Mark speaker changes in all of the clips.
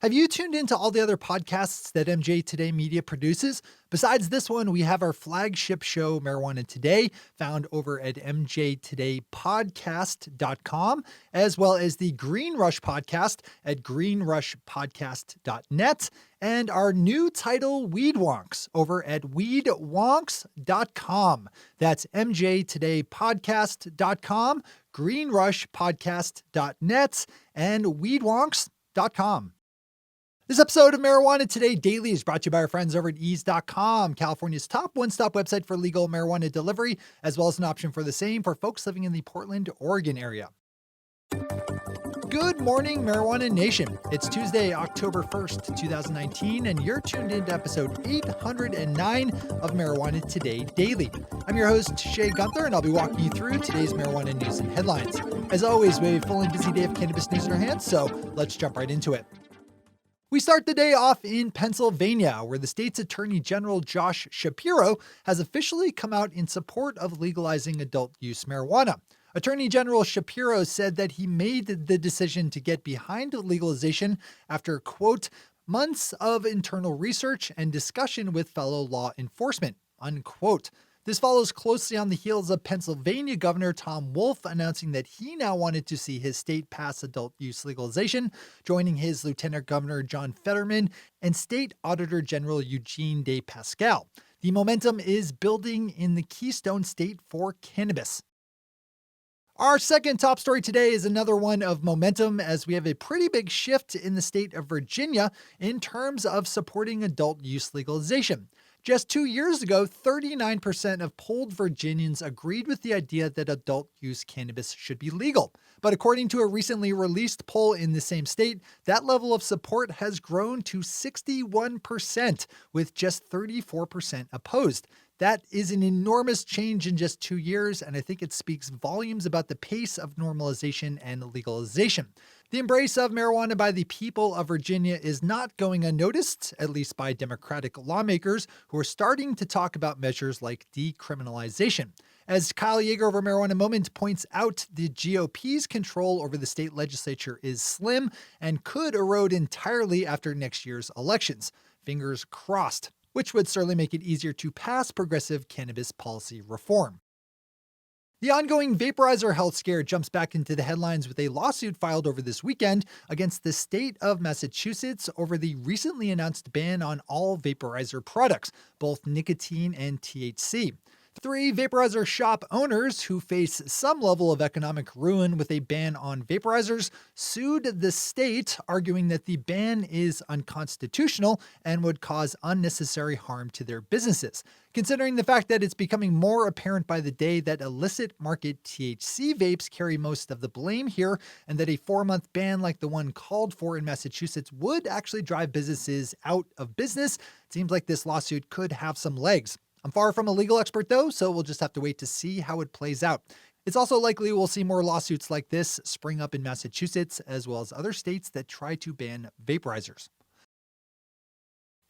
Speaker 1: Have you tuned into all the other podcasts that MJ Today Media produces? Besides this one, we have our flagship show, Marijuana Today, found over at mjtodaypodcast.com, as well as the Green Rush podcast at greenrushpodcast.net, and our new title, Weed Wonks, over at weedwonks.com. That's mjtodaypodcast.com, greenrushpodcast.net, and weedwonks.com. This episode of Marijuana Today Daily is brought to you by our friends over at ease.com, California's top one-stop website for legal marijuana delivery, as well as an option for the same for folks living in the Portland, Oregon area. Good morning, Marijuana Nation. It's Tuesday, October 1st, 2019, and you're tuned into episode 809 of Marijuana Today Daily. I'm your host, Shay Gunther, and I'll be walking you through today's marijuana news and headlines. As always, we have a full and busy day of cannabis news in our hands, so let's jump right into it. We start the day off in Pennsylvania, where the state's Attorney General Josh Shapiro has officially come out in support of legalizing adult use marijuana. Attorney General Shapiro said that he made the decision to get behind legalization after, quote, months of internal research and discussion with fellow law enforcement, unquote. This follows closely on the heels of Pennsylvania Governor Tom Wolf announcing that he now wanted to see his state pass adult use legalization, joining his Lieutenant Governor John Fetterman and State Auditor General Eugene De Pascal. The momentum is building in the Keystone State for cannabis. Our second top story today is another one of momentum, as we have a pretty big shift in the state of Virginia in terms of supporting adult use legalization. Just 2 years ago, 39% of polled Virginians agreed with the idea that adult use cannabis should be legal. But according to a recently released poll in the same state, that level of support has grown to 61%, with just 34% opposed. That is an enormous change in just 2 years, and I think it speaks volumes about the pace of normalization and legalization. The embrace of marijuana by the people of Virginia is not going unnoticed, at least by Democratic lawmakers who are starting to talk about measures like decriminalization. As Kyle Yeager over Marijuana Moment points out, the GOP's control over the state legislature is slim and could erode entirely after next year's elections. Fingers crossed, which would certainly make it easier to pass progressive cannabis policy reform. The ongoing vaporizer health scare jumps back into the headlines with a lawsuit filed over this weekend against the state of Massachusetts over the recently announced ban on all vaporizer products, both nicotine and THC. 3 vaporizer shop owners who face some level of economic ruin with a ban on vaporizers sued the state, arguing that the ban is unconstitutional and would cause unnecessary harm to their businesses. Considering the fact that it's becoming more apparent by the day that illicit market THC vapes carry most of the blame here, and that a 4-month ban like the one called for in Massachusetts would actually drive businesses out of business, it seems like this lawsuit could have some legs. I'm far from a legal expert though, so we'll just have to wait to see how it plays out. It's also likely we'll see more lawsuits like this spring up in Massachusetts, as well as other states that try to ban vaporizers.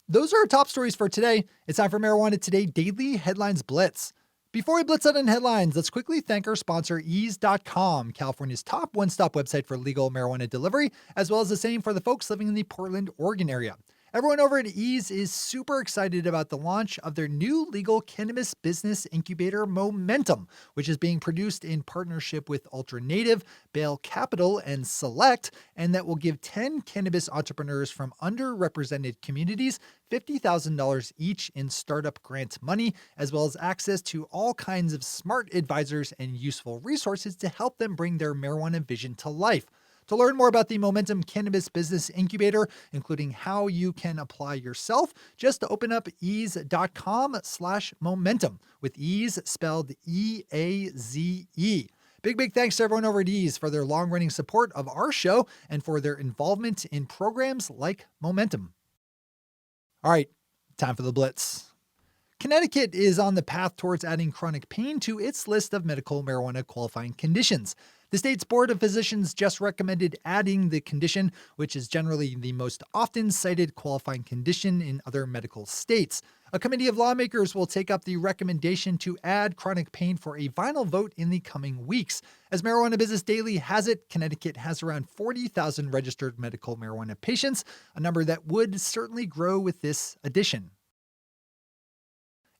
Speaker 1: Those are our top stories for today. It's time for Marijuana Today Daily Headlines Blitz. Before we blitz out in headlines, let's quickly thank our sponsor, ease.com, California's top one-stop website for legal marijuana delivery, as well as the same for the folks living in the Portland, Oregon area. Everyone over at Ease is super excited about the launch of their new legal cannabis business incubator, Momentum, which is being produced in partnership with Ultranative, Bale Capital, and Select, and that will give 10 cannabis entrepreneurs from underrepresented communities $50,000 each in startup grant money, as well as access to all kinds of smart advisors and useful resources to help them bring their marijuana vision to life. To learn more about the Momentum Cannabis Business Incubator, including how you can apply yourself, just open up ease.com/momentum, with ease spelled E-A-Z-E. Big thanks to everyone over at Ease for their long-running support of our show and for their involvement in programs like Momentum. All right, time for the Blitz. Connecticut is on the path towards adding chronic pain to its list of medical marijuana qualifying conditions. The state's Board of Physicians just recommended adding the condition, which is generally the most often cited qualifying condition in other medical states. A committee of lawmakers will take up the recommendation to add chronic pain for a final vote in the coming weeks. As Marijuana Business Daily has it, Connecticut has around 40,000 registered medical marijuana patients, a number that would certainly grow with this addition.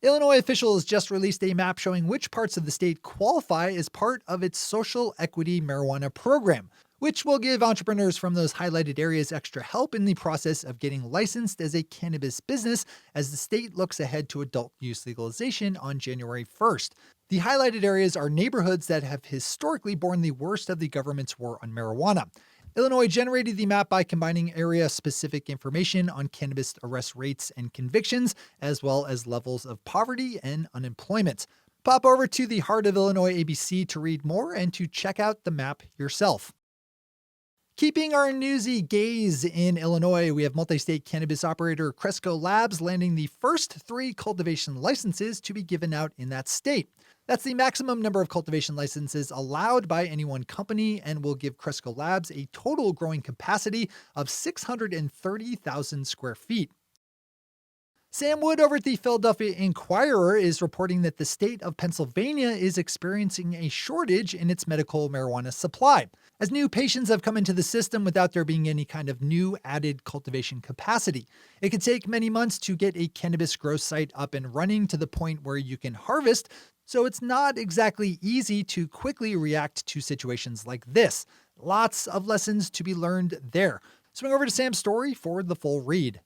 Speaker 1: Illinois officials just released a map showing which parts of the state qualify as part of its social equity marijuana program, which will give entrepreneurs from those highlighted areas extra help in the process of getting licensed as a cannabis business as the state looks ahead to adult use legalization on January 1st. The highlighted areas are neighborhoods that have historically borne the worst of the government's war on marijuana. Illinois generated the map by combining area-specific information on cannabis arrest rates and convictions, as well as levels of poverty and unemployment. Pop over to the Heart of Illinois ABC to read more and to check out the map yourself. Keeping our newsy gaze in Illinois, we have multi-state cannabis operator Cresco Labs landing the first 3 cultivation licenses to be given out in that state. That's the maximum number of cultivation licenses allowed by any one company and will give Cresco Labs a total growing capacity of 630,000 square feet. Sam Wood over at the Philadelphia Inquirer is reporting that the state of Pennsylvania is experiencing a shortage in its medical marijuana supply, as new patients have come into the system without there being any kind of new added cultivation capacity. It could take many months to get a cannabis grow site up and running to the point where you can harvest, so it's not exactly easy to quickly react to situations like this. Lots of lessons to be learned there. Swing over to Sam's story for the full read.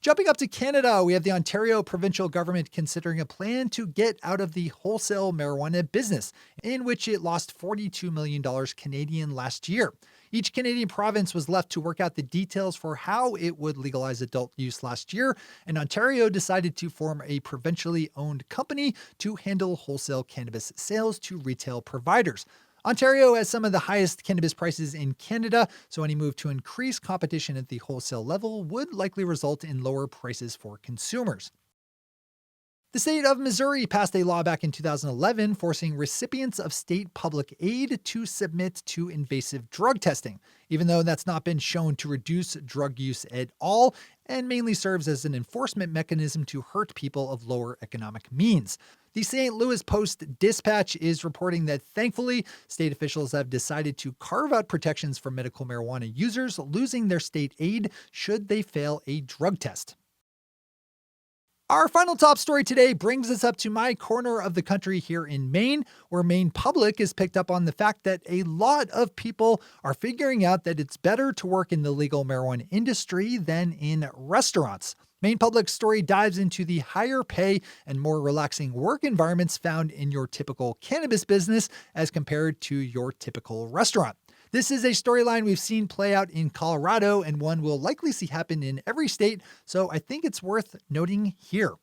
Speaker 1: Jumping up to Canada, we have the Ontario provincial government considering a plan to get out of the wholesale marijuana business, in which it lost $42 million Canadian last year. Each Canadian province was left to work out the details for how it would legalize adult use last year, and Ontario decided to form a provincially owned company to handle wholesale cannabis sales to retail providers. Ontario has some of the highest cannabis prices in Canada, so any move to increase competition at the wholesale level would likely result in lower prices for consumers. The state of Missouri passed a law back in 2011 forcing recipients of state public aid to submit to invasive drug testing, even though that's not been shown to reduce drug use at all and mainly serves as an enforcement mechanism to hurt people of lower economic means. The St. Louis Post-Dispatch is reporting that thankfully, state officials have decided to carve out protections for medical marijuana users losing their state aid should they fail a drug test. Our final top story today brings us up to my corner of the country here in Maine, where Maine Public is picked up on the fact that a lot of people are figuring out that it's better to work in the legal marijuana industry than in restaurants. Maine Public's story dives into the higher pay and more relaxing work environments found in your typical cannabis business as compared to your typical restaurant. This is a storyline we've seen play out in Colorado and one we'll likely see happen in every state, so I think it's worth noting here.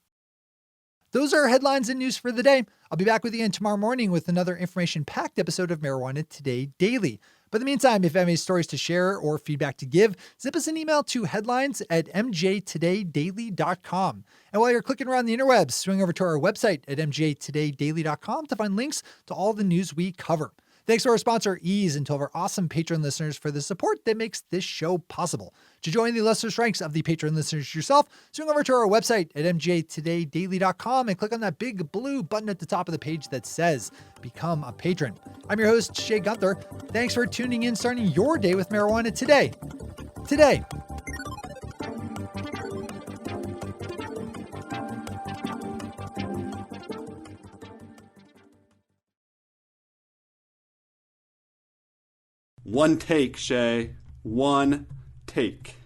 Speaker 1: Those are headlines and news for the day. I'll be back with you again tomorrow morning with another information-packed episode of Marijuana Today Daily. But in the meantime, if you have any stories to share or feedback to give, zip us an email to headlines@mjtodaydaily.com. And while you're clicking around the interwebs, swing over to our website at mjtodaydaily.com to find links to all the news we cover. Thanks to our sponsor, Ease, and to all of our awesome Patreon listeners for the support that makes this show possible. To join the listeners' ranks of the Patreon listeners yourself, swing over to our website at mjtodaydaily.com and click on that big blue button at the top of the page that says Become a Patron. I'm your host, Shay Gunther. Thanks for tuning in, starting your day with marijuana today. Today.
Speaker 2: One take, Shay. One take.